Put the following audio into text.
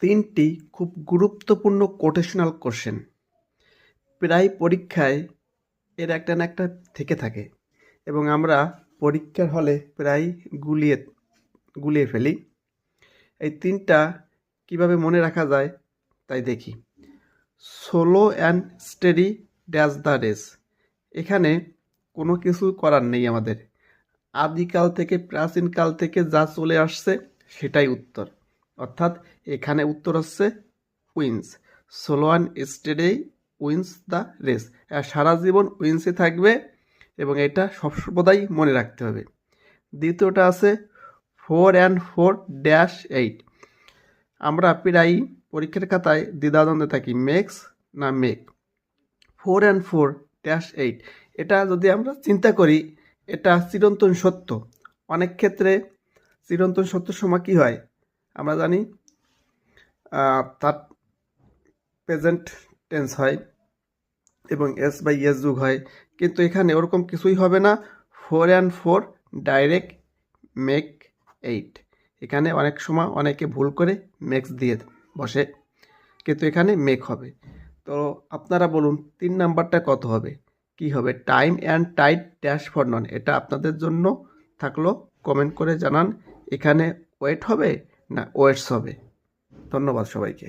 তিনটি খুব গুরুত্বপূর্ণ কোটেশনাল কোশ্চেন প্রায় পরীক্ষায় এর একটা না একটা থেকে থাকে এবং আমরা পরীক্ষার হলে প্রায় গুলিয়ে ফেলি। এই তিনটা কিভাবে মনে রাখা যায় তাই দেখি। Solo and steady dash the race. এখানে কোনো কিছু করার নেই আমাদের, আদিকাল থেকে প্রাচীনকাল থেকে যা চলে আসছে সেটাই উত্তর, অর্থাৎ এখানে উত্তর হচ্ছে wins. Slow and steady wins the race. সারা জীবন উইন্সে থাকবে এবং এটা সর্বদাই মনে রাখতে হবে। দ্বিতীয়টা আছে 4 and 4-8। আমরা প্রায় পরীক্ষার খাতায় দ্বিধাদ্বন্দ্বে থাকি, মেক্স না মেক। 4 and 4-8 এটা যদি আমরা চিন্তা করি, এটা চিরন্তন সত্য। অনেক ক্ষেত্রে চিরন্তন সত্যর সময় কী হয় আমরা জানি, তার প্রেজেন্ট টেন্স হয় এবং এস বাই এস যুগ হয়, কিন্তু এখানে ওরকম কিছুই হবে না। 4 and 4 ডাইরেক্ট মেক 8। এখানে অনেক সময় অনেকে ভুল করে মেক্স দিয়ে বসে, কিন্তু এখানে মেক হবে। তো আপনারা বলুন 3 নাম্বারটা কত হবে, কি হবে? Time and tide dash for none. এটা আপনাদের জন্য থাকলো, কমেন্ট করে জানান এখানে ওয়েট হবে না ওয়েটস হবে। ধন্যবাদ সবাইকে।